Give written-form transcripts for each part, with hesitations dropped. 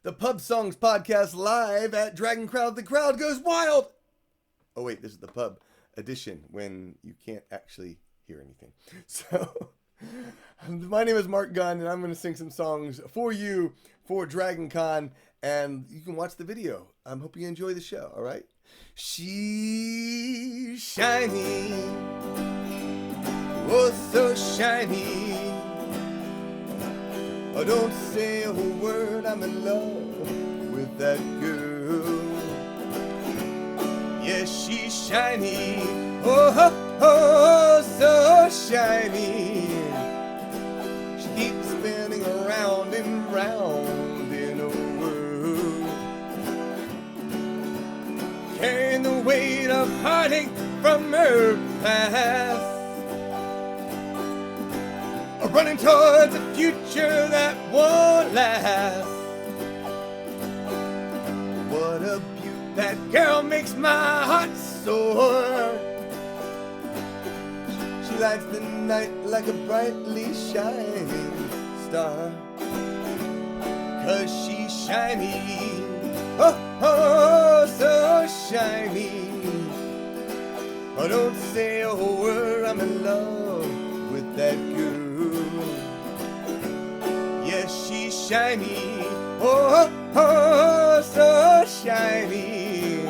the Pub Songs Podcast live at Dragon Crowd. The crowd goes wild. Oh wait, this is the pub edition when you can't actually hear anything. So, my name is Marc Gunn, and I'm going to sing some songs for you for Dragon Con, and you can watch the video. I'm hoping you enjoy the show, all right? She's shiny, oh so shiny. Oh, don't say a word, I'm in love with that girl. Yes, she's shiny, oh, oh, so shiny. She keeps spinning around and round in a whirl, carrying the weight of heartache from her past, running towards a future that won't last. What a beaut, that girl makes my heart soar. She lights the night like a brightly shining star. 'Cause she's shiny, oh, oh, so shiny. Oh, don't say a word, I'm in love with that girl. Yes, she's shiny, oh, oh, so shiny.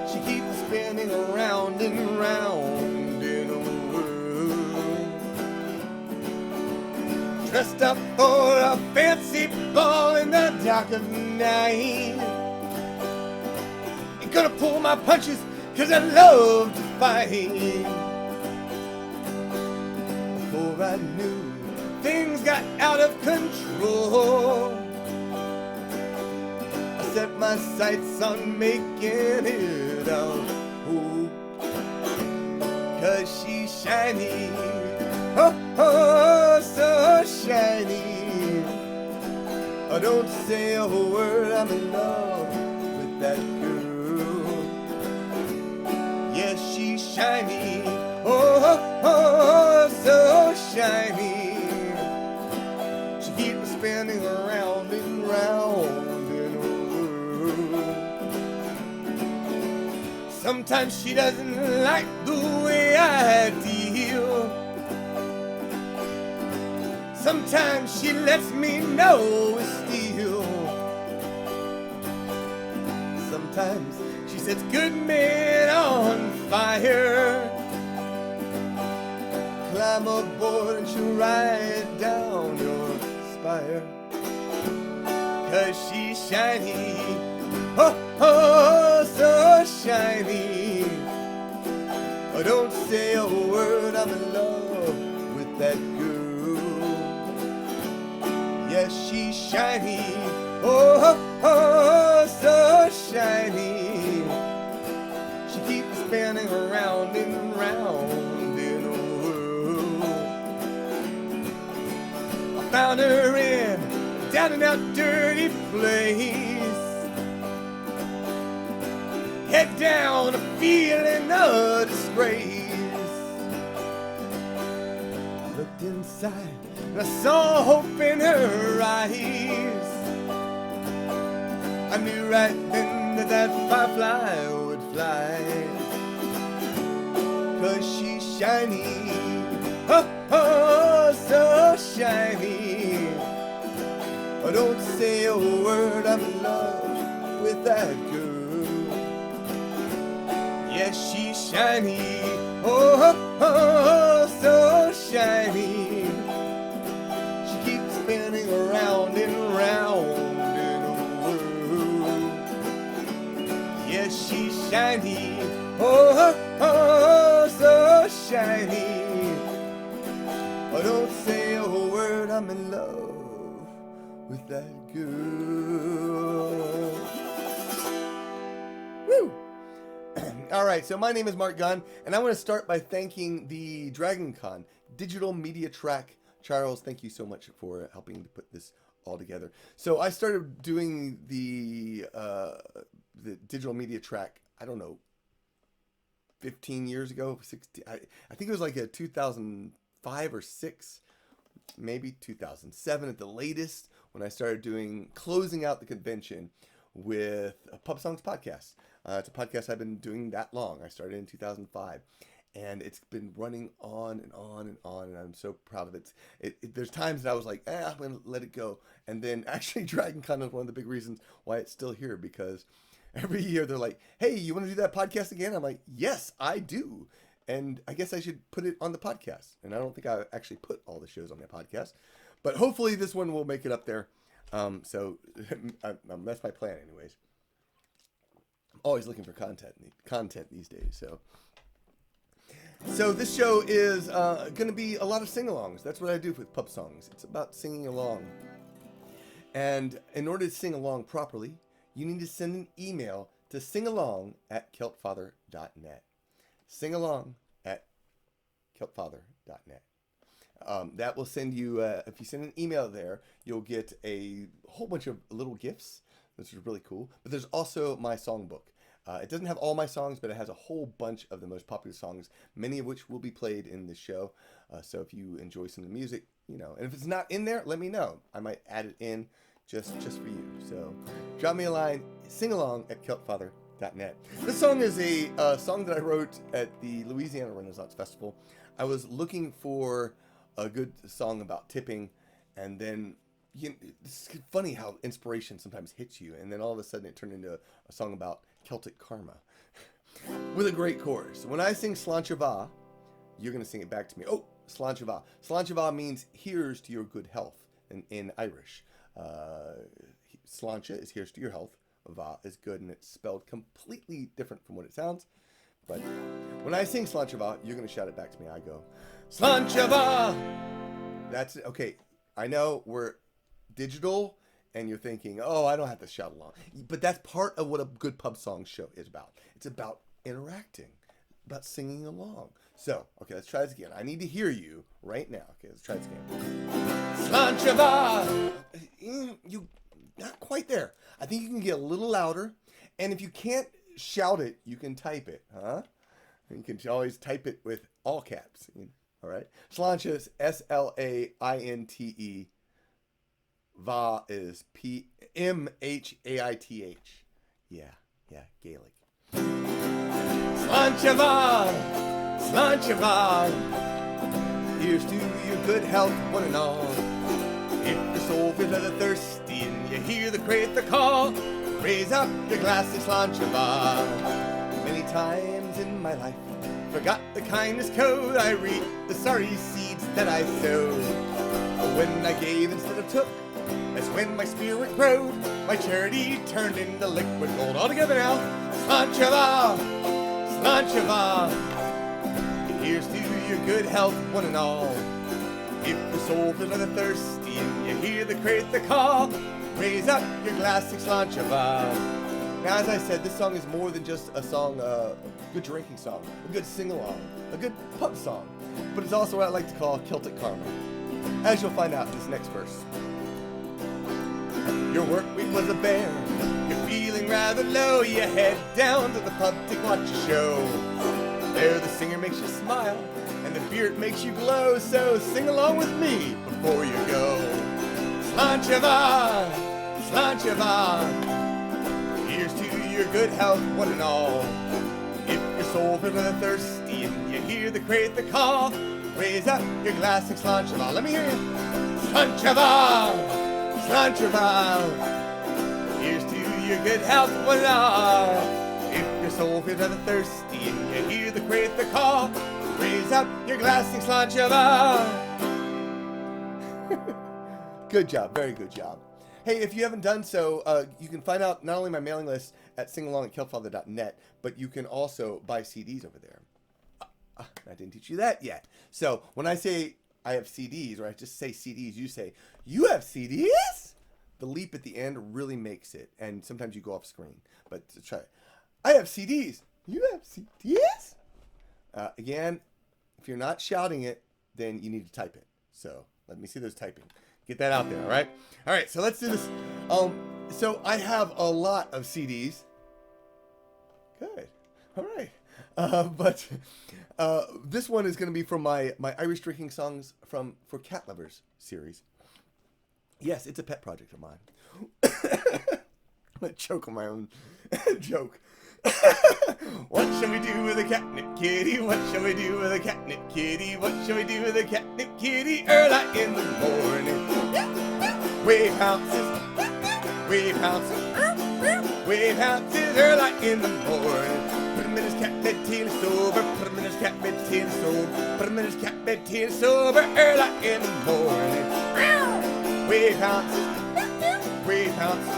She keeps spinning around and round in a whirl, dressed up for a fancy ball in the dark of night. Ain't gonna pull my punches, 'cause I love to fight. Before I knew, things got out of control. I set my sights on making it out. Oh, 'cause she's shiny, oh, oh, so shiny. Oh, don't say a word, I'm in love with that girl. Yes, she's shiny, oh, oh, so shiny. Spinning around and round in a whirl. Sometimes she doesn't like the way I deal. Sometimes she lets me know it's steel. Sometimes she sets good men on fire. Climb aboard and she'll ride down your spire. 'Cause she's shiny, oh, oh, so shiny. Oh, don't say a word, I'm in love with that girl. Yes, she's shiny, oh, oh, so shiny. She keeps spinning around and round in a whirl. I found her in down and out dirty place, head down, a feeling of disgrace. I looked inside and I saw hope in her eyes. I knew right then that that firefly would fly. 'Cause she's shiny, oh, oh, so shiny. Oh, don't say a word, I'm in love with that girl. Yes, she's shiny, oh, oh, so shiny. She keeps spinning around and round in a whirl. Yes, she's shiny, oh, oh, so shiny. Oh, don't say a word, I'm in love with that girl. Woo! All right, so my name is Marc Gunn, and I want to start by thanking the Dragon Con digital media track. Charles, thank you so much for helping to put this all together. So I started doing the digital media track, I don't know, 15 years ago, 16. I think it was like a 2005 or 6, maybe 2007 at the latest, when I started closing out the convention with a Pub Songs podcast. It's a podcast I've been doing that long. I started in 2005. And it's been running on and on and on, and I'm so proud of it. There's times that I was like, I'm going to let it go. And then actually Dragon Con is one of the big reasons why it's still here, because every year they're like, hey, you want to do that podcast again? I'm like, yes, I do. And I guess I should put it on the podcast. And I don't think I actually put all the shows on my podcast. But hopefully this one will make it up there. So that's my plan anyways. I'm always looking for content these days, So this show is going to be a lot of sing-alongs. That's what I do with Pub Songs. It's about singing along. And in order to sing along properly, you need to send an email to singalong@keltfather.net. Singalong@keltfather.net. That will send you, if you send an email there, you'll get a whole bunch of little gifts. This is really cool. But there's also my songbook. It doesn't have all my songs, but it has a whole bunch of the most popular songs, many of which will be played in this show. So if you enjoy some of the music, and if it's not in there, let me know. I might add it in just for you. So drop me a line, singalong@keltfather.net. This song is a song that I wrote at the Louisiana Renaissance Festival. I was looking for a good song about tipping, and then it's funny how inspiration sometimes hits you, and then all of a sudden it turned into a song about Celtic karma with a great chorus. When I sing Solanges, you're going to sing it back to me. Oh, Solanges. Solanges means here's to your good health in Irish. Sláinte is here's to your health. Va is good, and it's spelled completely different from what it sounds. But when I sing Solanges, you're going to shout it back to me. I go, Solanges. That's it. Okay, I know we're digital, and you're thinking, oh, I don't have to shout along. But that's part of what a good Pub Song show is about. It's about interacting, about singing along. So, okay, let's try this again. I need to hear you right now. Okay, let's try this again. Solanges. You not quite there. I think you can get a little louder. And if you can't shout it, you can type it, huh? And you can always type it with all caps. All right? Solanges, Slainte. Va is P-M-H-A-I-T-H. Yeah, Gaelic. Sláinte. Here's to your good health, one and all. If your soul feels a little thirsty and you hear the crayther call, raise up your glass of Sláinte. Many times in my life, forgot the kindness code. I reap the sorry seeds that I sowed. When I gave instead of took, that's when my spirit growed. My charity turned into liquid gold. All together now. Sláinte. Here's to your good health, one and all. If your soul feels a little thirsty and you hear the crayther call, raise up your glass of Sláinte. Now, as I said, this song is more than just a song, a good drinking song, a good sing-along, a good pub song. But it's also what I like to call Celtic karma, as you'll find out in this next verse. Your work week was a bear, you're feeling rather low, you head down to the pub to watch a show. There the singer makes you smile, and the beer makes you glow, so sing along with me before you go. Sláinte. Here's to your good health, one and all. If your soul feels a little thirsty and you hear the crayther call, raise up your glass of Sláinte. Let me hear you. Sláinte. Here's to your good health, one and all. If your soul feels a little thirsty and you hear the crayther call, raise up your glass of Sláinte. Good job, very good job. Hey, if you haven't done so, you can find out not only my mailing list at singalong@keltfather.net, but you can also buy CDs over there. I didn't teach you that yet. So when I say I have CDs, or I just say CDs, you say, you have CDs? The leap at the end really makes it, and sometimes you go off screen. But try it. I have CDs. You have CDs? Again, if you're not shouting it, then you need to type it. So let me see those typing. Get that out there, all right? All right, so let's do this. So I have a lot of CDs. Good. All right. But this one is going to be from my Irish drinking songs for cat lovers series. Yes, it's a pet project of mine. I'm going to choke on my own joke. What shall we do with a catnip kitty? What shall we do with a catnip kitty? What shall we do with a catnip kitty? Early in the morning. Wave bounces, wave bounces, wave bounces early in the morning. Put him in his cat bed till he's sober. Put him in his cat bed till he's sober. Put him in his cat bed till he's sober. Early in the morning. Wave bounces, wave bounces,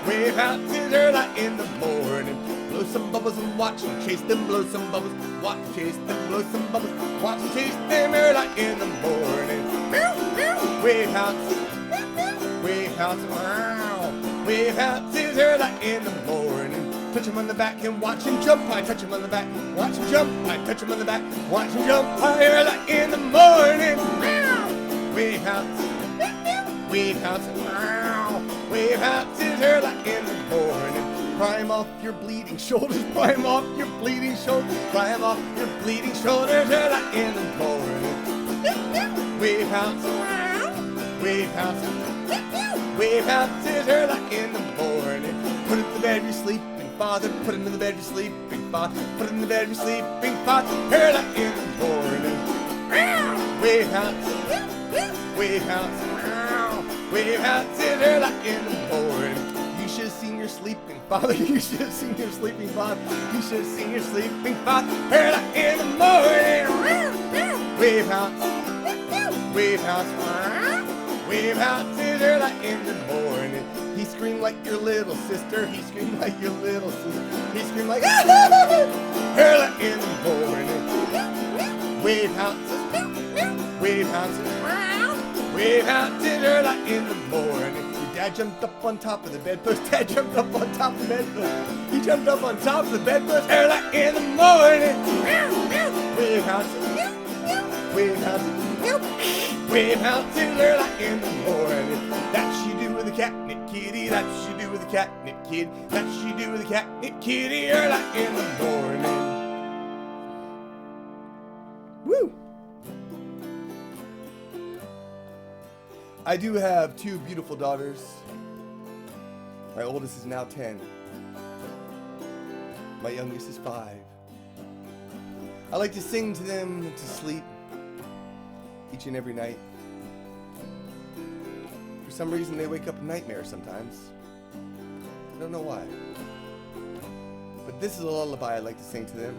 wave bounces early in the morning. Blow some bubbles and watch them chase them. Blow some bubbles, watch them chase them. Blow some bubbles, watch them chase them early in the morning. Wave bounces, wave bounces, wave bounces early in the morning. Touch him on the back and watch him jump high. Touch him on the back, watch him jump high. Touch him on the back, watch him jump high early in the morning. Wave bounces, wave bounces, wave bounces early in the morning. Pry him off your bleeding shoulders, pry him off your bleeding shoulders, pry him off your bleeding shoulders early in the morning. Wave bounces, wave bounces, wave bounces early in the morning. Put him in the bed, you're sleeping, father. Put him in the bed, you're sleeping, father. Put him in the bed, you're sleeping, father. Early in the morning. Wave bounces, wave bounces, wave bounces early in the morning. You should have seen your sleeping father. You should have seen your sleeping father. You should have seen your sleeping father early in the morning. Wave bounces, wave bounces, wave bounces early in the morning. He screamed like your little sister. He screamed like your little sister. He screamed like early in the morning. Wave bounces, wave bounces, wave bounces early in the morning. Your dad jumped up on top of the bedpost. Dad jumped up on top of the bedpost. He jumped up on top of the bedpost early in the morning. Wave bounces, wave bounces, wave bounces early in the morning. That she do with a catnip kitty. That she do with a catnip kitty. That she do with a catnip kitty early in the morning. Woo! I do have two beautiful daughters. My oldest is now 10. My youngest is 5. I like to sing to them to sleep each and every night. For some reason, they wake up in nightmares sometimes. I don't know why. But this is a lullaby I like to sing to them.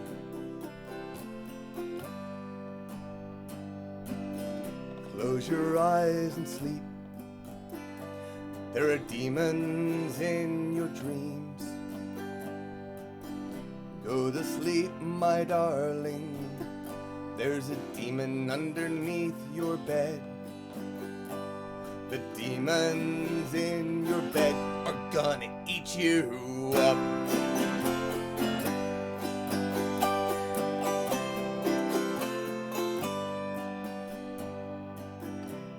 Close your eyes and sleep. There are demons in your dreams. Go to sleep, my darling. There's a demon underneath your bed. The demons in your bed are gonna eat you up.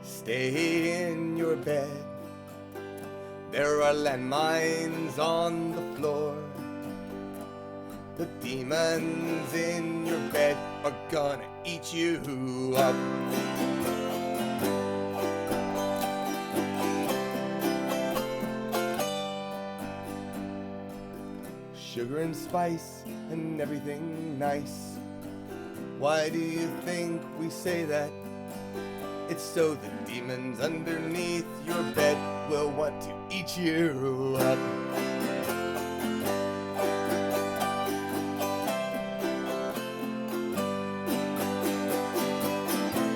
Stay in your bed. There are landmines on the floor. The demons in your bed are gonna eat you up. Sugar and spice and everything nice. Why do you think we say that? It's so the demons underneath your bed will want to eat you up.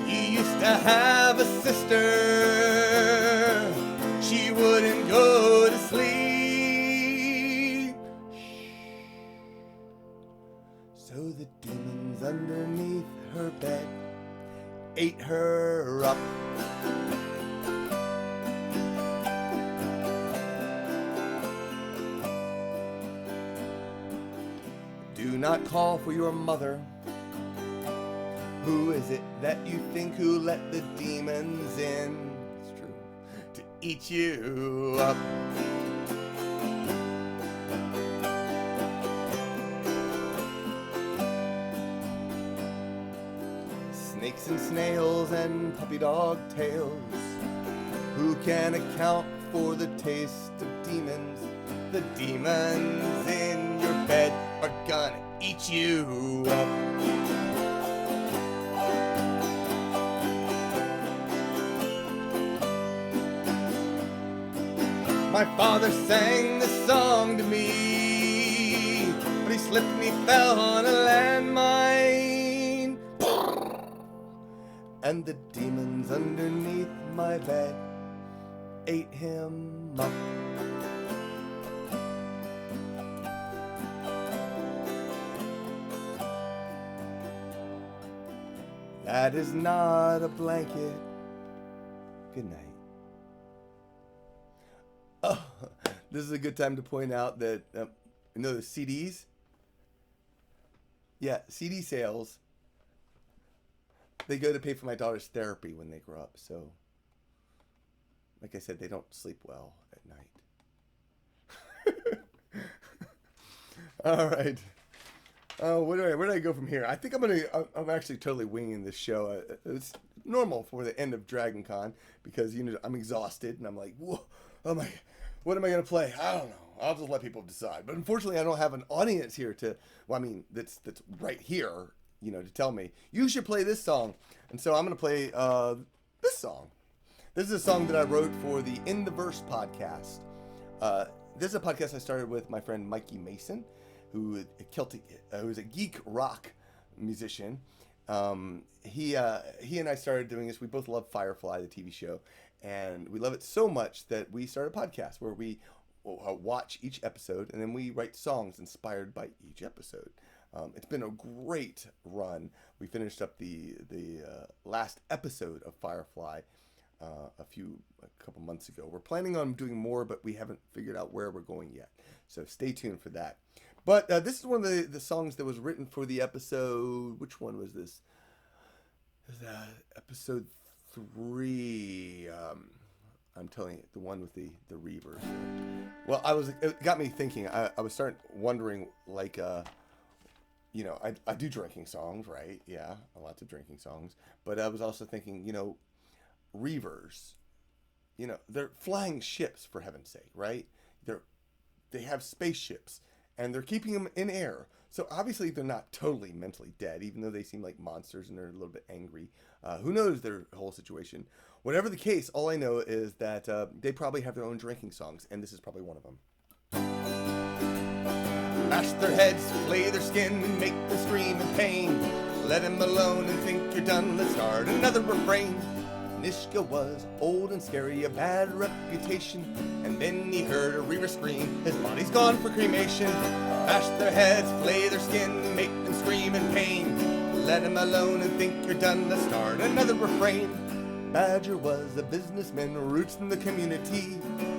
You used to have a sister. She wouldn't go to sleep. So the demons underneath her bed ate her up. Do not call for your mother. Who is it that you think who let the demons in? It's true. To eat you up. Snakes and snails and puppy dog tails Who can account for the taste of demons? The demons in your bed are gonna eat you up. My father sang this song to me, but he slipped and he fell on a landmine. And the demons underneath my bed ate him up. That is not a blanket. Good night. Oh, this is a good time to point out that, the CDs? Yeah, CD sales, they go to pay for my daughter's therapy when they grow up. So, like I said, they don't sleep well at night. All right. Where do I go from here? I think I'm actually totally winging this show. It's normal for the end of Dragon Con because, I'm exhausted and I'm like, whoa, oh my, what am I going to play? I don't know. I'll just let people decide. But unfortunately, I don't have an audience here that's right here, to tell me, you should play this song. And so I'm going to play this song. This is a song that I wrote for the In the Verse podcast. This is a podcast I started with my friend Mikey Mason, who's a geek rock musician. He and I started doing this. We both love Firefly, the TV show, and we love it so much that we started a podcast where we watch each episode and then we write songs inspired by each episode. It's been a great run. We finished up the last episode of Firefly a couple months ago. We're planning on doing more, but we haven't figured out where we're going yet. So stay tuned for that. But this is one of the songs that was written for the episode. Which one was this? Episode 3. I'm telling you, the one with the Reavers. Well, it got me thinking. I was starting wondering, like, I do drinking songs, right? Yeah, lots of drinking songs. But I was also thinking, Reavers, they're flying ships, for heaven's sake, right? They have spaceships, and they're keeping them in air. So obviously they're not totally mentally dead, even though they seem like monsters and they're a little bit angry. Who knows their whole situation? Whatever the case, all I know is that they probably have their own drinking songs, and this is probably one of them. Bash their heads, flay their skin, and make them scream in pain. Let them alone and think you're done, let's start another refrain. Nishka was old and scary, a bad reputation. And then he heard a Reaver scream, his body's gone for cremation. Bash their heads, flay their skin, make them scream in pain. Let him alone and think you're done, let's start another refrain. Badger was a businessman, roots in the community.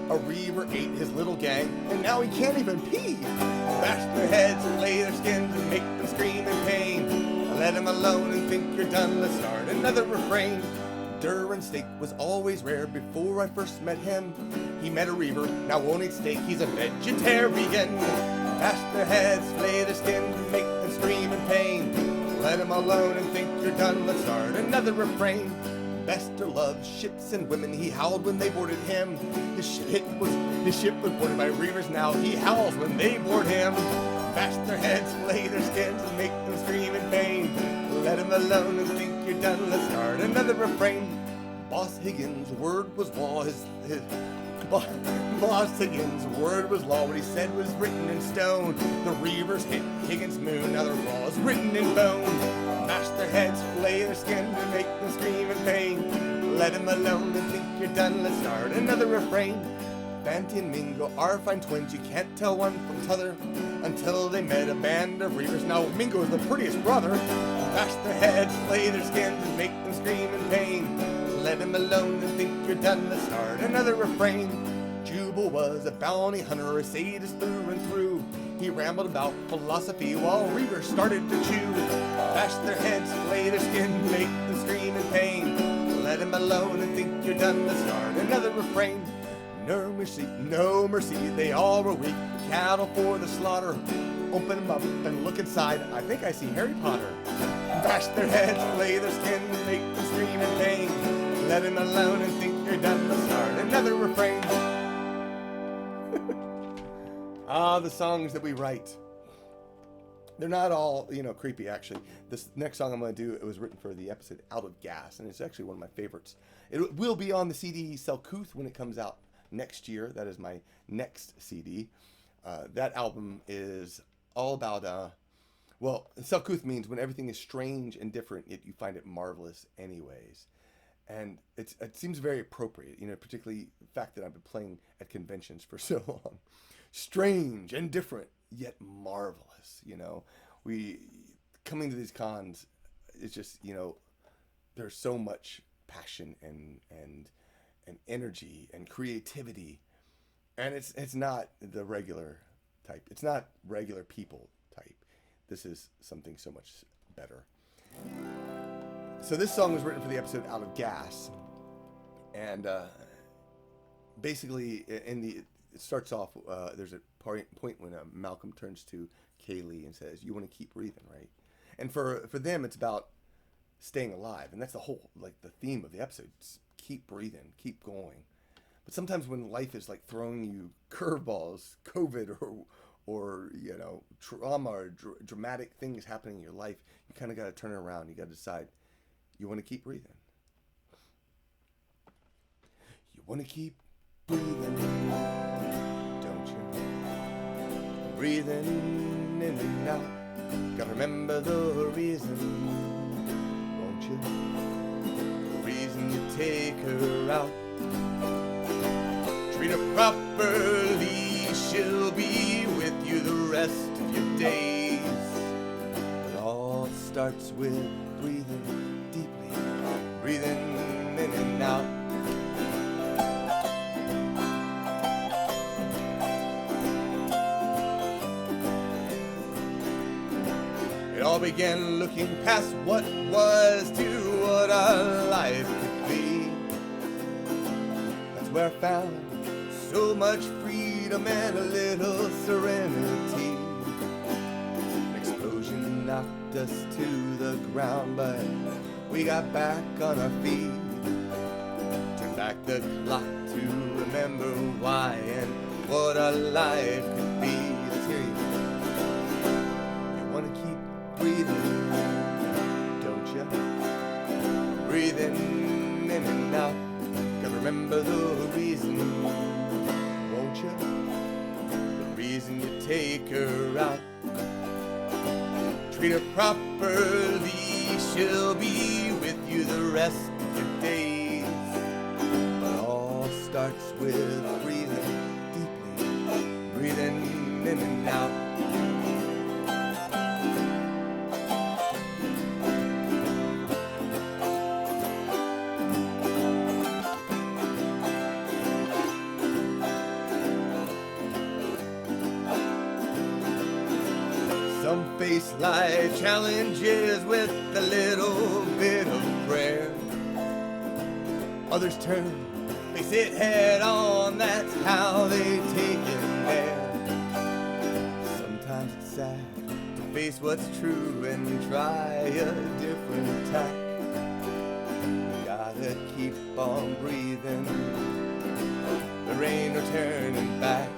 A Reaver ate his little gang, and now he can't even pee. Bash their heads, flay their skins, and make them scream in pain. Let him alone and think you're done, let's start another refrain. Durin steak was always rare before I first met him. He met a Reaver, now won't eat steak, he's a vegetarian. Bash their heads, flay their skin, make them scream in pain. Let him alone and think you're done, let's start another refrain. Bester loved ships and women, he howled when they boarded him. His ship was boarded by Reavers, now he howls when they board him. Bash their heads, flay their skins, and make them scream in pain. Let him alone and think you're done, let's start another refrain. Boss Higgins' word was law, Boss Higgins' word was law, what he said was written in stone. The Reavers hit Higgins' moon, now their law is written in bone. Bash their heads, flay their skin, and make them scream in pain. Let him alone and think you're done, let's start another refrain. Banty and Mingo are fine twins, you can't tell one from t'other until they met a band of Reavers. Now Mingo is the prettiest brother. Bash their heads, flay their skins, and make them scream in pain. Let him alone and think you're done, let's start another refrain. Jubal was a bounty hunter, a sadist through and through. He rambled about philosophy while Reavers started to chew. Bash their heads, flay their skin, make them scream in pain. Let him alone and think you're done, let's start another refrain. No mercy, they all were weak, cattle for the slaughter. Open them up and look inside, I think I see Harry Potter. Bash their heads, flay their skin, make them scream in pain. Let him alone and think You're done to start another refrain. The songs that we write. They're not all, creepy, actually. This next song I'm going to do, it was written for the episode Out of Gas, and it's actually one of my favorites. It will be on the CD Selcouth when it comes out next year. That is my next CD. That album is all about, Selcouth means when everything is strange and different, yet you find it marvelous anyways. And it seems very appropriate, particularly the fact that I've been playing at conventions for so long. Strange and different, yet marvelous, We, coming to these cons, it's just, there's so much passion and energy and creativity. And it's not the regular type. It's not regular people type. This is something so much better. So this song was written for the episode Out of Gas. And basically, it starts off, there's a point when Malcolm turns to Kaylee and says, you want to keep breathing, right? And for them, it's about staying alive. And that's the whole, the theme of the episode. It's keep breathing, keep going. But sometimes when life is throwing you curveballs, COVID or trauma or dramatic things happening in your life, you kind of got to turn it around. You got to decide, you want to keep breathing. You want to keep breathing, don't you? Breathing in and out. Gotta remember the reason, won't you? The reason you take her out. Treat her properly, she'll be with you the rest of your days. It all starts with breathing deeply, breathing in and out. It all began looking past what was to what our life could be. That's where I found so much freedom and a little serenity. An explosion knocked us to the ground, but we got back on our feet. Turned back the clock to remember why and what our life could be. Let's hear you. You want to keep breathing, don't you? Breathing in and out. Gotta remember the reason, won't you? The reason you take her out. Treat her properly, she'll be with you the rest of your days. It all starts with breathing deeply, breathing in and out. Some face life challenges with a little bit of prayer. Others turn, face it head on, that's how they take it there. Sometimes it's sad to face what's true and try a different tack. You gotta keep on breathing, there ain't no turning back.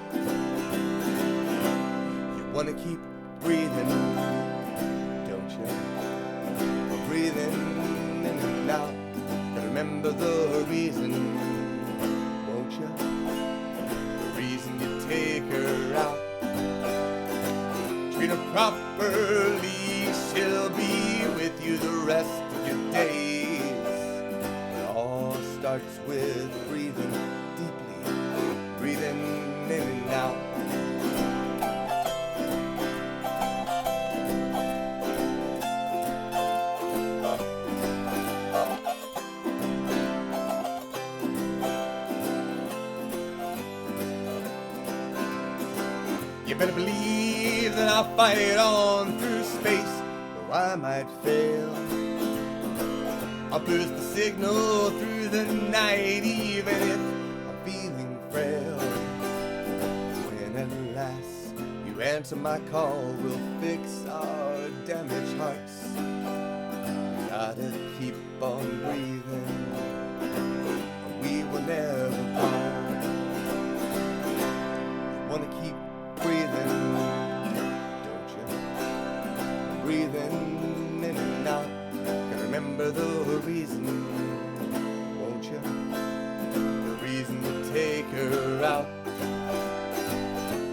You wanna keep breathing, don't you? Breathing in and out. Gotta remember the reason, won't you? The reason you take her out. Treat her properly, she'll be with you the rest of your days. It all starts with breathing deeply, breathing in and out. You better believe that I'll fight on through space, though I might fail. I'll boost the signal through the night, even if I'm feeling frail. When at last you answer my call, we'll fix our damaged hearts. We gotta keep on breathing, or we will wanna keep breathing, don't you? Breathing in and out. Can remember the reason, won't you? The reason to take her out.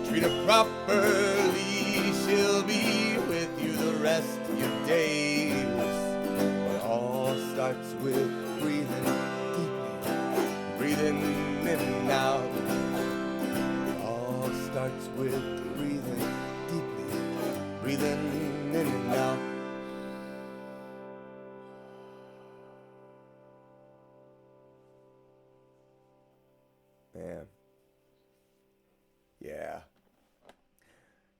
Treat her properly, she'll be with you the rest of your days. It all starts with breathing deeply, breathing in and out. It all starts with breathing deeply, breathing in and out. Man. Yeah.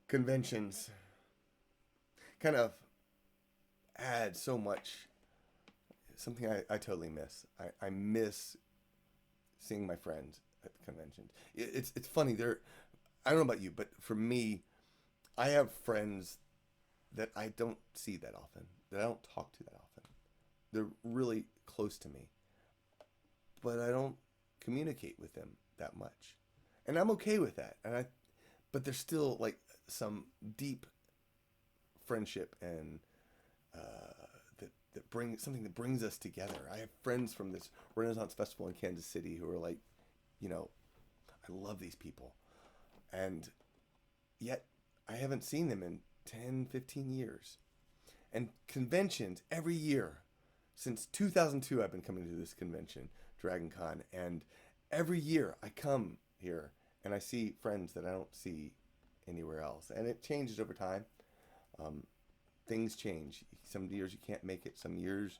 Conventions kind of add so much. Something I totally miss. I miss seeing my friends at the conventions. It's funny. I don't know about you, but for me, I have friends that I don't see that often, that I don't talk to that often. They're really close to me, but I don't communicate with them that much. And I'm okay with that. But there's still like some deep friendship and that brings something that brings us together. I have friends from this Renaissance Festival in Kansas City who are like, I love these people. And yet I haven't seen them in 10, 15 years. And conventions every year, since 2002, I've been coming to this convention, Dragon Con, and every year I come here and I see friends that I don't see anywhere else. And it changes over time. Things change. Some years you can't make it. Some years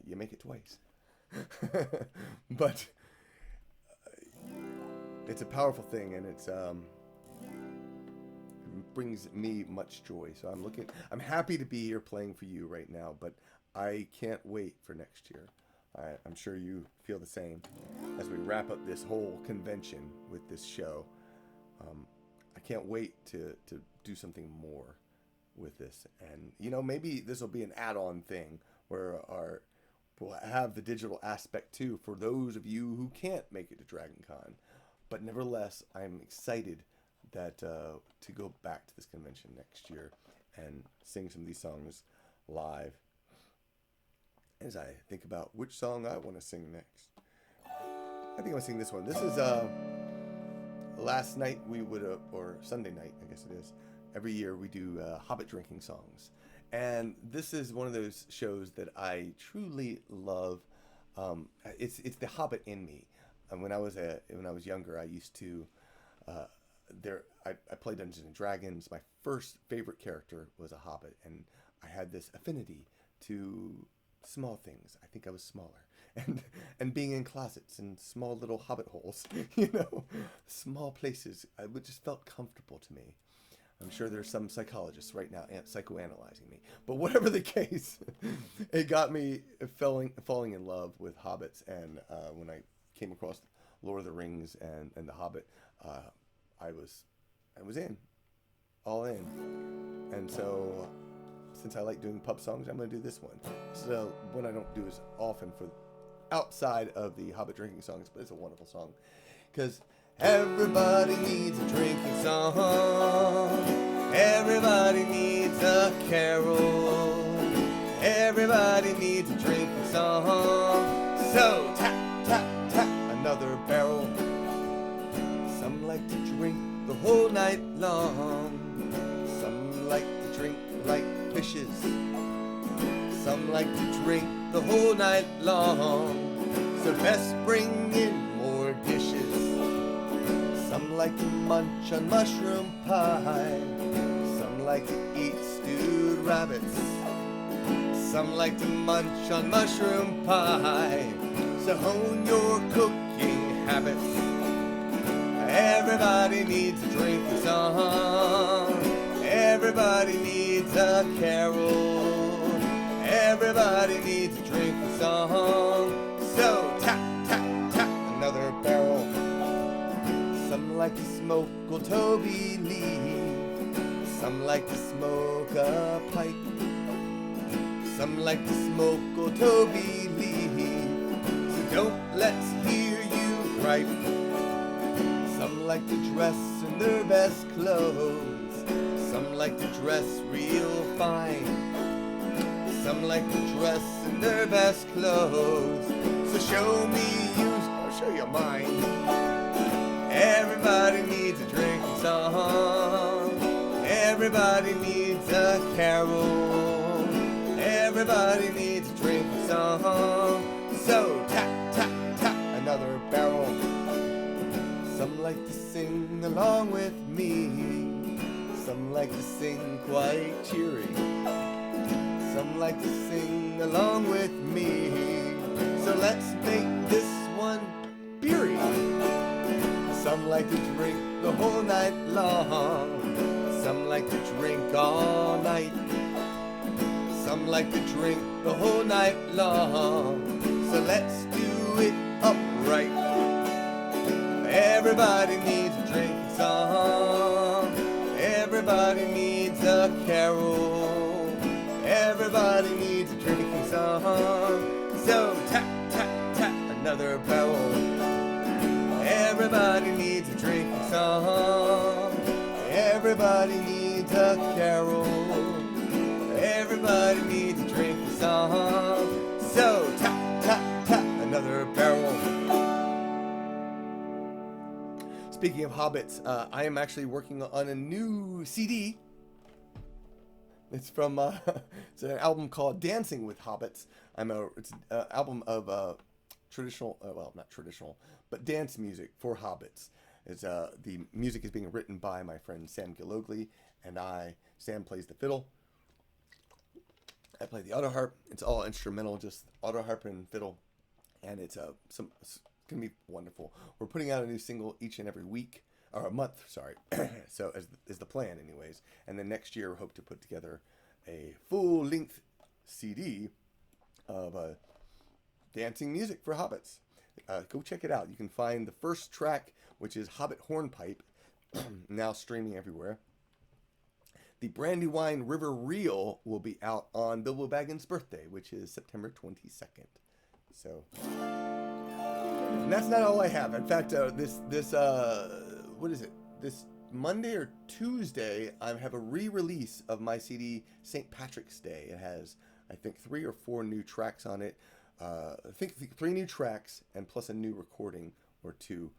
you make it twice. But it's a powerful thing, and it brings me much joy. So I'm happy to be here playing for you right now, but I can't wait for next year. I'm sure you feel the same as we wrap up this whole convention with this show. I can't wait to do something more with this. And, maybe this will be an add-on thing where we'll have the digital aspect too for those of you who can't make it to Dragon Con. But nevertheless, I'm excited that to go back to this convention next year and sing some of these songs live. As I think about which song I want to sing next. I think I'm going to sing this one. This is last night or Sunday night, I guess it is. Every year we do Hobbit drinking songs. And this is one of those shows that I truly love. It's the Hobbit in me. And when I was younger, I used to I played Dungeons and Dragons. My first favorite character was a Hobbit, and I had this affinity to small things. I think I was smaller, and being in closets and small little hobbit holes, small places, it just felt comfortable to me. I'm sure there's some psychologists right now psychoanalyzing me, but whatever the case, it got me falling in love with hobbits. And when I came across Lord of the Rings and the Hobbit, I was all in, and so. Since I like doing pub songs, I'm going to do this one. So one I don't do as often for outside of the Hobbit drinking songs, but it's a wonderful song. Because everybody needs a drinking song. Everybody needs a carol. Everybody needs a drinking song. So tap, tap, tap, another barrel. Some like to drink the whole night long. Some like to drink like fishes. Some like to drink the whole night long, so best bring in more dishes. Some like to munch on mushroom pie. Some like to eat stewed rabbits. Some like to munch on mushroom pie, so hone your cooking habits. Everybody needs a drinking song. Everybody needs a carol. Everybody needs a drinking song. So tap, tap, tap, another barrel. Some like to smoke old Toby leaf. Some like to smoke a pipe. Some like to smoke old Toby leaf. So don't let's hear you gripe. Some Some like to dress in their best clothes. Some like to dress real fine. Some like to dress in their best clothes. So show me yours, I'll show you mine. Everybody needs a drinking song. Everybody needs a carol. Everybody needs a drinking song. So tap, tap, tap another barrel. Some like to sing along with me. Some like to sing quite cheery. Some like to sing along with me. So let's make this one beery. Some like to drink the whole night long. Some like to drink all night. Some like to drink the whole night long. So let's do it upright. Everybody needs a drinking song. Everybody needs a carol. Everybody needs a drinking song. So tap, tap, tap another barrel. Everybody needs a drinking song. Everybody needs a carol. Everybody needs a drinking song. So tap, tap, tap another barrel. Speaking of hobbits, I am actually working on a new CD. It's from it's an album called Dancing with Hobbits. It's an album of traditional, well, not traditional, but dance music for hobbits. It's the music is being written by my friend Sam Gilogly, and Sam plays the fiddle. I play the auto harp. It's all instrumental, just auto harp and fiddle, and it's gonna be wonderful. We're putting out a new single each and every week, or a month, sorry. So is the plan, anyways. And then next year, we hope to put together a full-length CD of dancing music for hobbits. Go check it out. You can find the first track, which is Hobbit Hornpipe, now streaming everywhere. The Brandywine River Reel will be out on Bilbo Baggins' birthday, which is September 22nd. So, and that's not all I have. In fact, what is it? This Monday or Tuesday, I have a re-release of my CD, St. Patrick's Day. It has, I think, 3 or 4 new tracks on it. I think 3 new tracks and plus a new recording or 2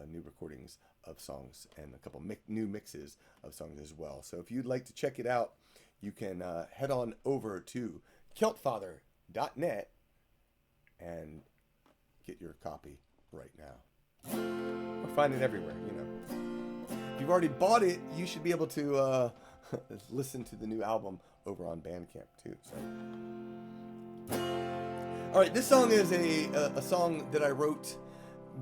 new recordings of songs and a couple new mixes of songs as well. So if you'd like to check it out, you can head on over to kiltfather.net and get your copy right now. Or find it everywhere, you know. If you've already bought it, you should be able to listen to the new album over on Bandcamp too. So, all right, this song is a song that I wrote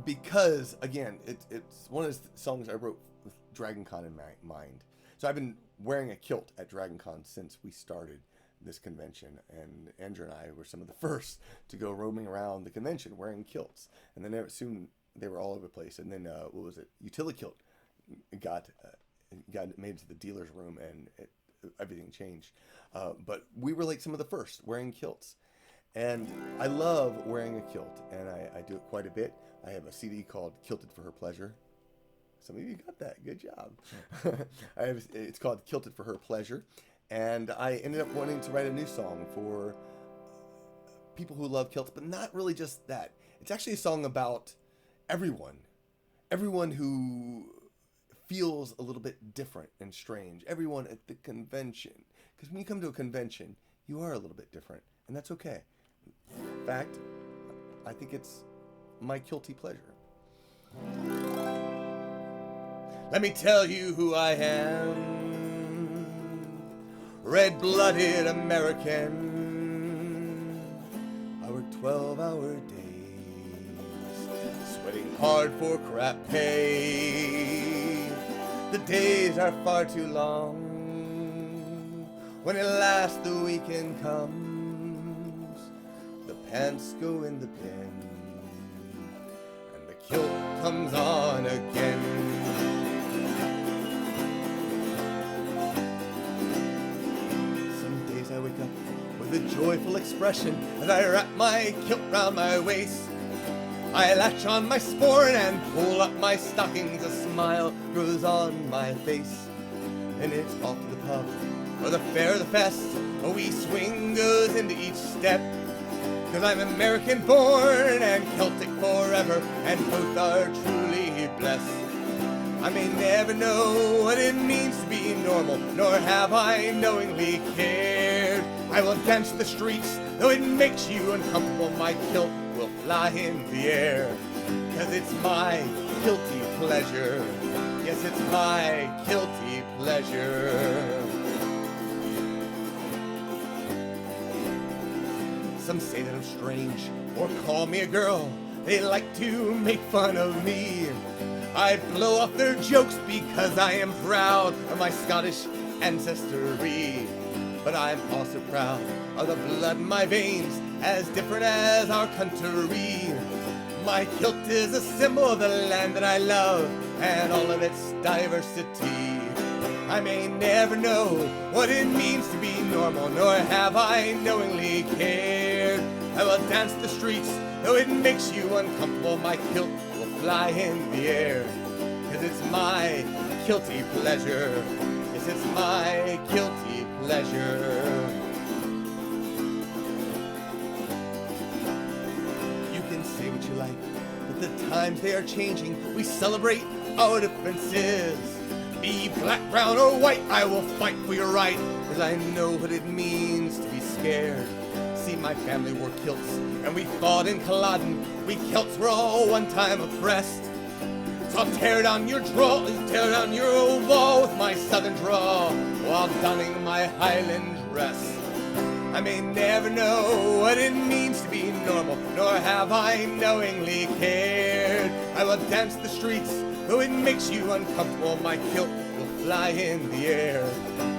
because, again, it's one of the songs I wrote with DragonCon in mind. So I've been wearing a kilt at DragonCon since we started this convention, and Andrew and I were some of the first to go roaming around the convention wearing kilts, and then soon they were all over the place. And then what was it? Utilikilt got made to the dealer's room, and everything changed. But we were like some of the first wearing kilts, and I love wearing a kilt, and I do it quite a bit. I have a CD called Kilted for Her Pleasure. Some of you got that. Good job. It's called Kilted for Her Pleasure. And I ended up wanting to write a new song for people who love kilts, but not really just that. It's actually a song about everyone who feels a little bit different and strange. Everyone at the convention. Because when you come to a convention, you are a little bit different, and that's okay. In fact, I think it's my kilty pleasure. Let me tell you who I am. Red-blooded American. I work 12-hour days, sweating hard for crap pay. The days are far too long. When at last the weekend comes, the pants go in the bin, and the kilt comes on again. I wake up with a joyful expression as I wrap my kilt round my waist. I latch on my sporran and pull up my stockings. A smile grows on my face, and it's off to the pub or the fair or the fest. A wee swing goes into each step, 'cause I'm American born and Celtic forever, and both are truly blessed. I may never know what it means to be normal, nor have I knowingly cared. I will dance the streets, though it makes you uncomfortable. My kilt will fly in the air, 'cause it's my guilty pleasure. Yes, it's my guilty pleasure. Some say that I'm strange, or call me a girl. They like to make fun of me. I blow off their jokes because I am proud of my Scottish ancestry. But I'm also proud of the blood in my veins, as different as our country. My kilt is a symbol of the land that I love, and all of its diversity. I may never know what it means to be normal, nor have I knowingly cared. I will dance the streets, though it makes you uncomfortable. My kilt will fly in the air, 'cause it's my guilty pleasure. Yes, it's my guilty pleasure. You can say what you like, but the times they are changing. We celebrate our differences. Be black, brown, or white, I will fight for your right, 'cause I know what it means to be scared. See, my family wore kilts, and we fought in Culloden. We Celts were all one time oppressed. So I'll tear down your wall with my southern drawl, while donning my Highland dress. I may never know what it means to be normal, nor have I knowingly cared. I will dance the streets, though it makes you uncomfortable. My kilt will fly in the air,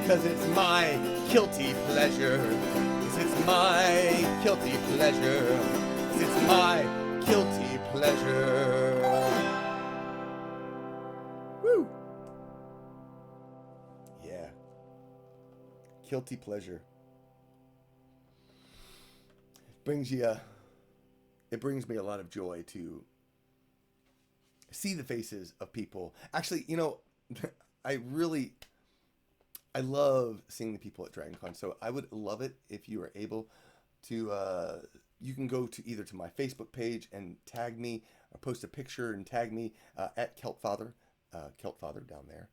'cause it's my guilty pleasure. Yes, it's my guilty pleasure. Yes, it's my guilty pleasure. Woo! Yeah. Guilty pleasure. It brings me a lot of joy to see the faces of people. Actually, you know, I love seeing the people at DragonCon. So I would love it if you are able to, you can go to either to my Facebook page and tag me, or post a picture and tag me at Celtfather down there.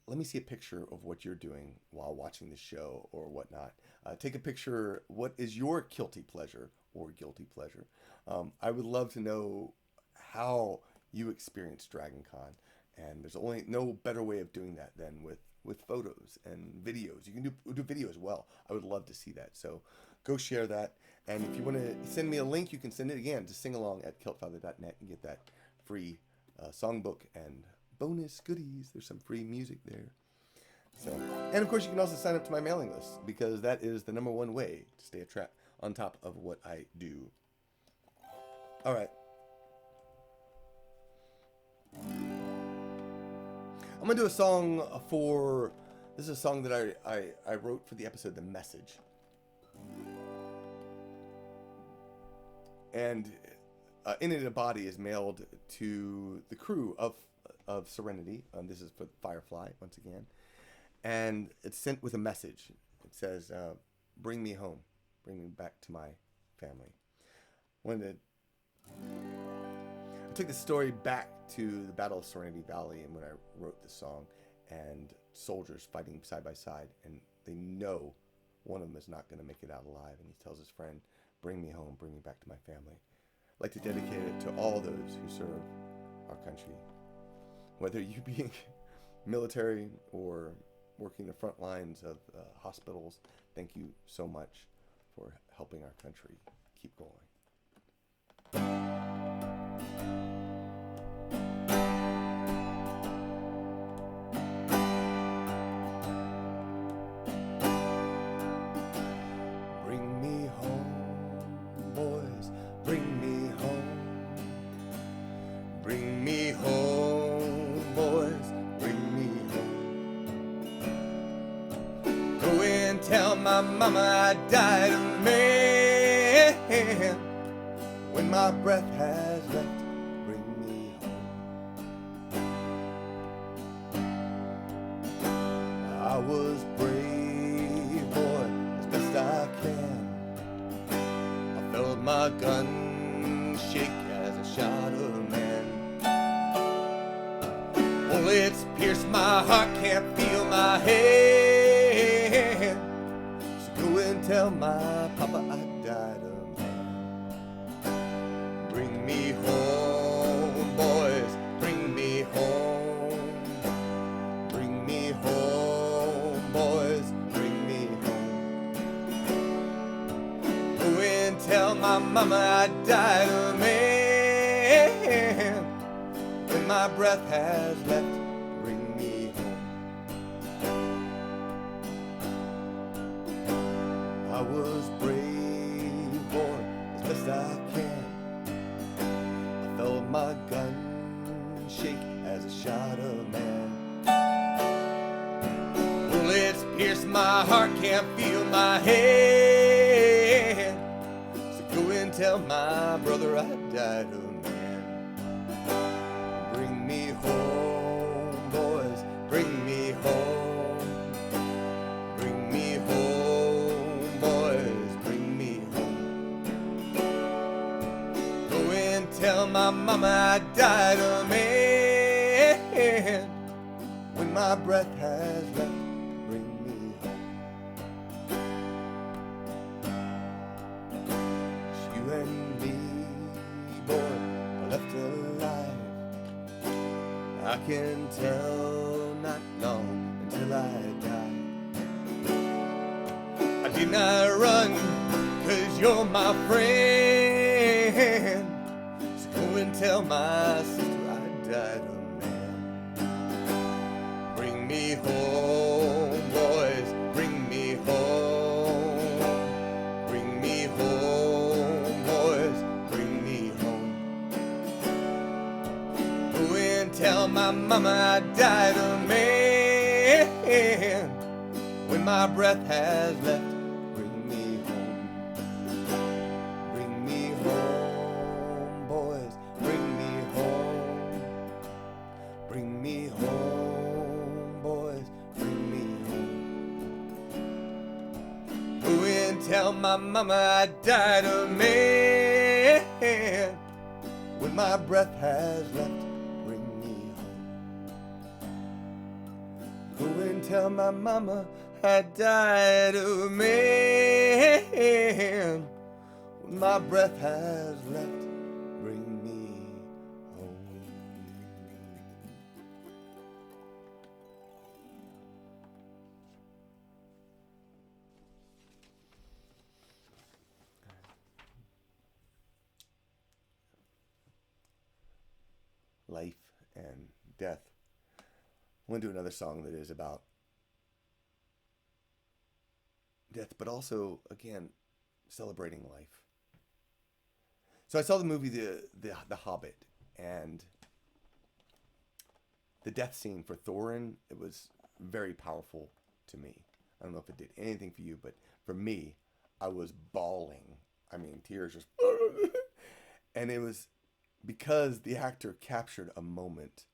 Let me see a picture of what you're doing while watching the show or whatnot. Take a picture. What is your guilty pleasure or guilty pleasure? I would love to know how you experience DragonCon, and there's only no better way of doing that than with photos and videos. You can do video as well. I would love to see that. So go share that, and if you want to send me a link, you can send it again to singalong at celtfather.net and get that free songbook and bonus goodies. There's some free music there. So, and of course, you can also sign up to my mailing list, because that is the #1 way to stay on top of what I do. All right. I'm gonna do a song this is a song that I wrote for the episode The Message. And in it, a body is mailed to the crew of Serenity. This is for Firefly, once again. And it's sent with a message. It says, bring me home. Bring me back to my family. I took the story back to the Battle of Serenity Valley, and when I wrote the song, and soldiers fighting side by side, and they know one of them is not going to make it out alive, and he tells his friend, bring me home, bring me back to my family. I'd like to dedicate it to all those who serve our country, whether you be military or working the front lines of hospitals. Thank you so much for helping our country keep going. Tell my mama I died a man my breath has left, bring me home. I was brave, boy, as best I can. I felt my gun shake as I shot a man. Bullets pierced my heart, can't feel my head. So go and tell my papa I died a man. Bring me home, boys, bring me home. Bring me home, boys, bring me home. Go and tell my mama I died a man. When my breath has left, bring me home. I was brave, boy, as best I can. I felt my gun shake as I shot a man. Bullets pierced my heart, can't feel my head. So go and tell my brother I died a man. Bring me home, boys, bring me home. Bring me home, boys, bring me home. Go and tell my mama I died a man. When my breath has left, bring me home. It's you and me, boy, are left alive. I can tell not long until I die. I did not run, 'cause you're my friend. So go and tell my sister I died a man. Bring me home, boys, bring me home. Bring me home, boys, bring me home. Go and tell my mama I died a man. When my breath has left, bring me home. Bring me home, boys, bring me home. Bring me home, boys, bring me home. Go and tell my mama I died a man. When my breath has left, bring me home. Go and tell my mama I died a man. When my breath has left, bring me home. Life and death. I'm going to do another song that is about death, but also, again, celebrating life. So I saw the movie The Hobbit, and the death scene for Thorin, it was very powerful to me. I don't know if it did anything for you, but for me, I was bawling. I mean, tears just... And it was because the actor captured a moment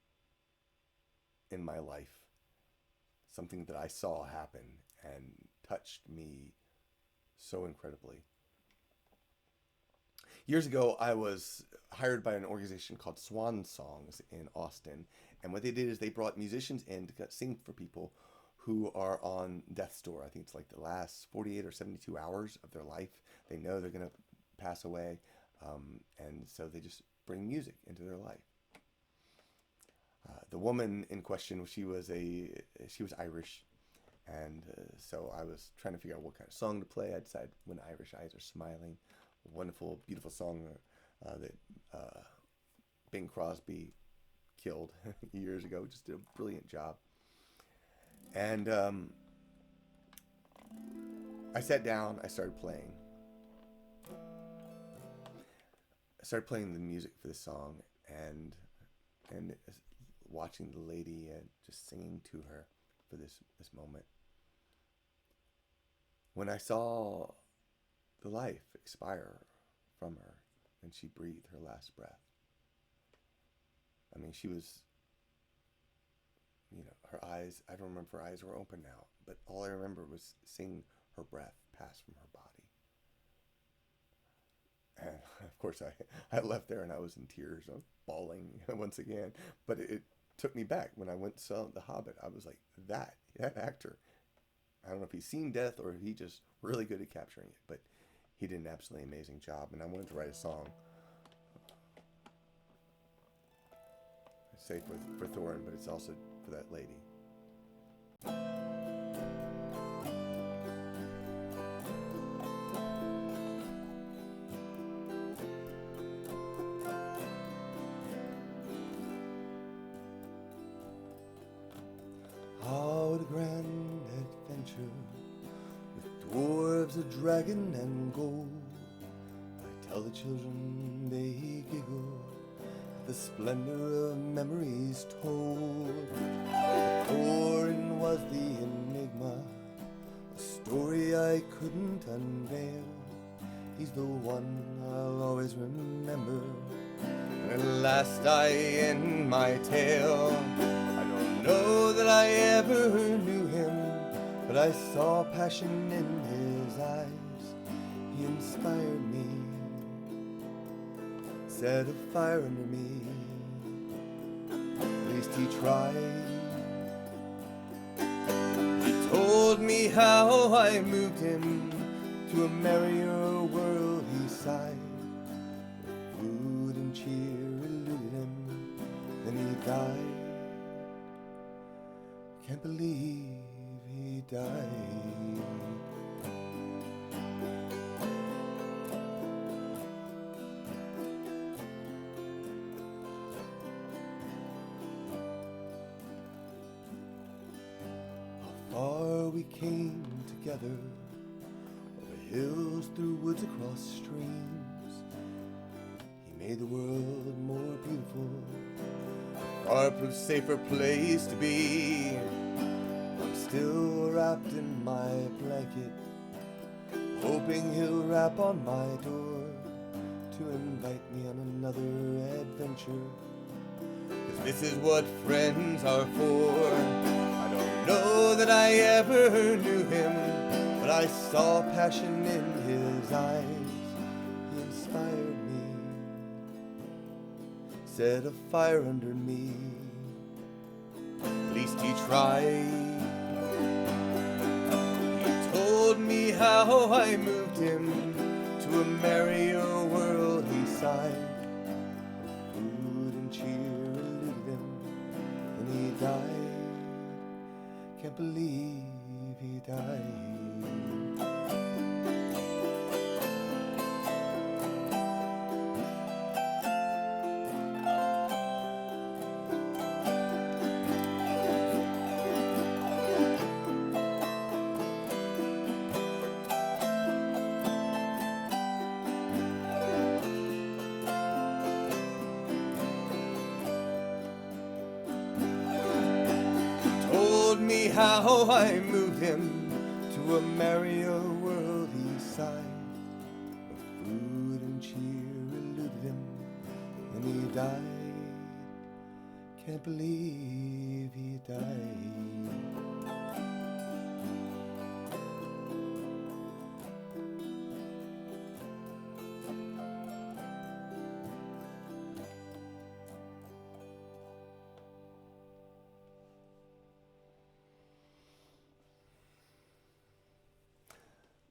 in my life, something that I saw happen and touched me so incredibly. Years ago, I was hired by an organization called Swan Songs in Austin, and what they did is they brought musicians in to sing for people who are on death's door. I think it's like the last 48 or 72 hours of their life. They know they're going to pass away, and so they just bring music into their life. The woman in question, she was Irish, and so I was trying to figure out what kind of song to play. I decided When Irish Eyes Are Smiling, a wonderful, beautiful song that Bing Crosby killed years ago. Just did a brilliant job. And I sat down, I started playing. I started playing the music for the song, and watching the lady and just singing to her for this moment. When I saw the life expire from her, and she breathed her last breath. I mean, she was, her eyes, I don't remember if her eyes were open now, but all I remember was seeing her breath pass from her body. And of course, I left there and I was in tears, I was bawling once again. But it took me back when I went and saw The Hobbit. I was like, that actor, I don't know if he's seen death or if he's just really good at capturing it, but he did an absolutely amazing job. And I wanted to write a song, say for Thorin, but it's also for that lady. How a grand adventure with dwarves, a dragon, and gold. I tell the children, they giggle at the splendor of memories told. Thorin was the enigma, a story I couldn't unveil. He's the one I'll always remember, and at last I end my tale. I don't know that I ever knew him, but I saw passion in his eyes. He inspired me, set a fire under me. At least he tried. He told me how I moved him to a merrier world, he sighed. Food and cheer eluded him, then he died. Can't believe he died. How far we came together, over hills, through woods, across streams. He made the world more beautiful, a far safer place to be. I'm still wrapped in my blanket, hoping he'll rap on my door to invite me on another adventure. 'Cause this is what friends are for. I don't know that I ever knew him, but I saw passion in his eyes. He inspired me, set a fire under me. At least he tried. He told me how I moved him to a merrier world, he sighed. Food and cheer eluded him, and he died. Can't believe he died. Me how I moved him to a merrier world, he sighed. Food and cheer eluded him, and he died. Can't believe he died.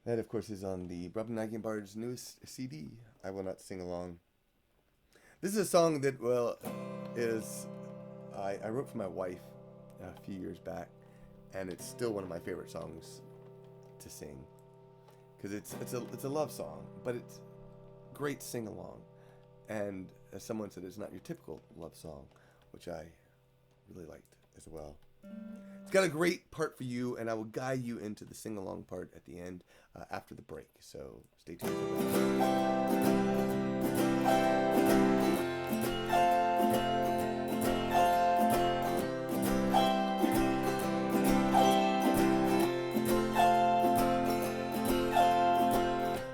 That, of course, is on the Brobdingnagian Bard's newest CD, I Will Not Sing Along. This is a song that, I wrote for my wife a few years back, and it's still one of my favorite songs to sing. Because it's a love song, but it's great sing-along. And as someone said, it's not your typical love song, which I really liked as well. It's got a great part for you, and I will guide you into the sing-along part at the end after the break. So stay tuned for that.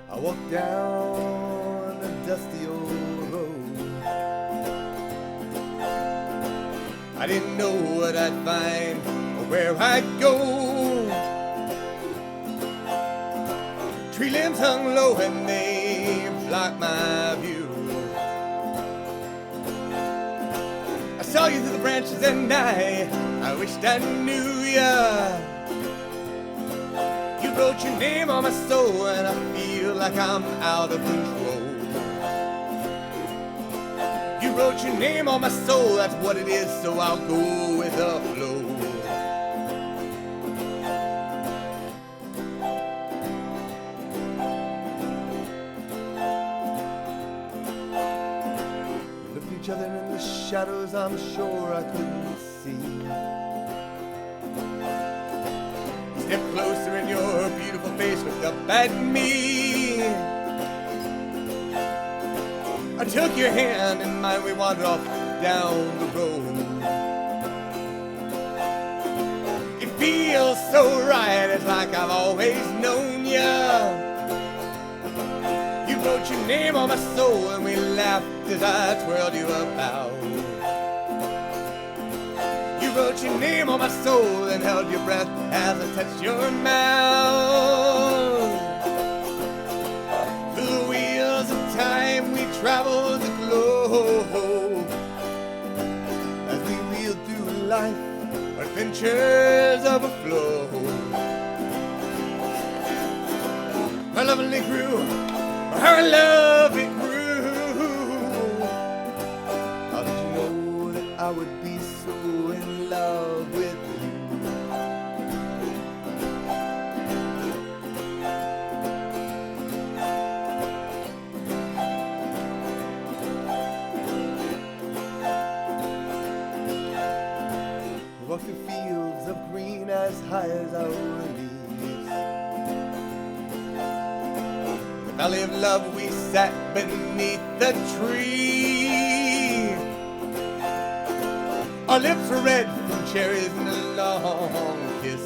I walk down a dusty old I didn't know what I'd find or where I'd go. Tree limbs hung low and they blocked my view. I saw you through the branches and I wished I knew ya. You wrote your name on my soul and I feel like I'm out of control. You wrote your name on my soul, that's what it is, so I'll go with the flow. We looked at each other in the shadows, I'm sure I couldn't see. You stepped closer and your beautiful face looked up at me. I took your hand and mine, we wandered off down the road. It feels so right, it's like I've always known ya. You wrote your name on my soul and we laughed as I twirled you about. You wrote your name on my soul and held your breath as I touched your mouth. Through the wheels of time we traveled the globe as we wheeled through life, adventures overflow. Our love only grew, our love it grew. How did you know that I would be so in love with you? We walked through fields of green as high as our leaves. In the valley of love we sat beneath the tree. Our lips were red from cherries and a long kiss.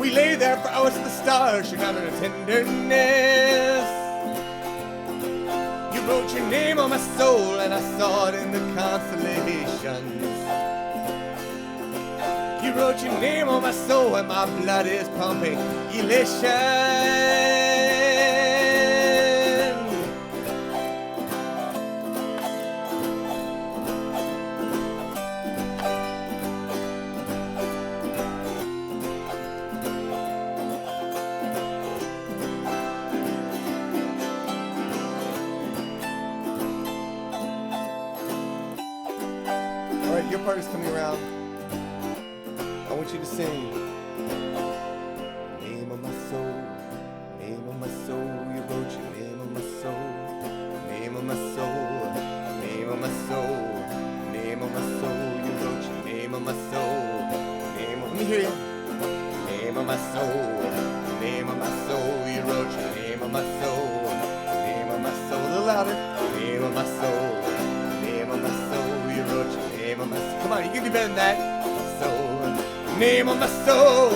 We lay there for hours in the stars, she found her tenderness. You wrote your name on my soul and I saw it in the constellations. You wrote your name on my soul and my blood is pumping elation. Alright, your part is coming around. I want you to sing. Name of my soul, name of my soul, you wrote your name of my soul. Name of my soul, name of my soul, name of my soul, you wrote your name of my soul. Name of, let me hear you. Name of my soul, name of my soul, you wrote your name of my soul. Name of my soul, a little louder. Name of my soul, name of my soul, you wrote your name of my soul. Come on, you can do better than that. Soul. Name of my soul,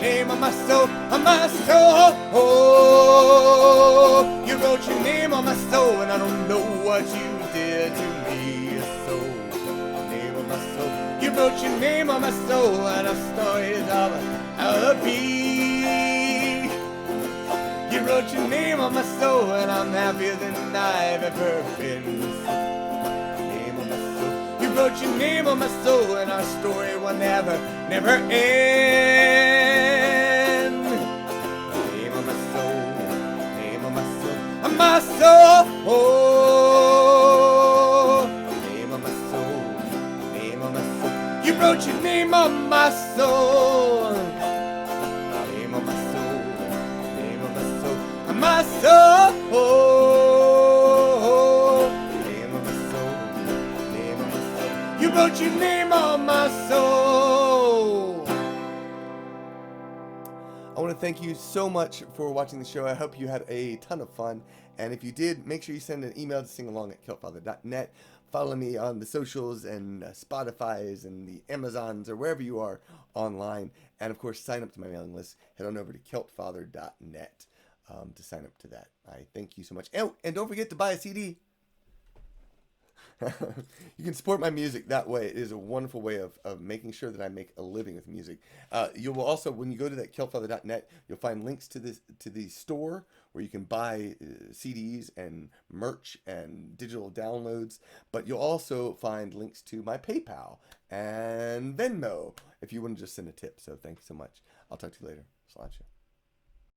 name of my soul, of my soul. Oh, you wrote your name on my soul, and I don't know what you did to me. So, name of my soul, you wrote your name on my soul, and our stories of how to be. You wrote your name on my soul, and I'm happier than I've ever been. You wrote your name on my soul and our story will never end. Name of my soul, name of my soul, of my soul. Name of my soul, name of my soul. You wrote your name on my soul. Name of my soul, name of my soul, of my soul. You wrote your name on my soul. I want to thank you so much for watching the show. I hope you had a ton of fun. And if you did, make sure you send an email to singalong@kiltfather.net. Follow me on the socials and Spotify's and the Amazons or wherever you are online. And of course, sign up to my mailing list. Head on over to kiltfather.net to sign up to that. I thank you so much. And don't forget to buy a CD. You can support my music that way. It is a wonderful way of making sure that I make a living with music. You will also, when you go to that killfather.net, you'll find links to the store where you can buy CDs and merch and digital downloads. But you'll also find links to my PayPal and Venmo if you want to just send a tip. So thanks so much. I'll talk to you later. Solanges.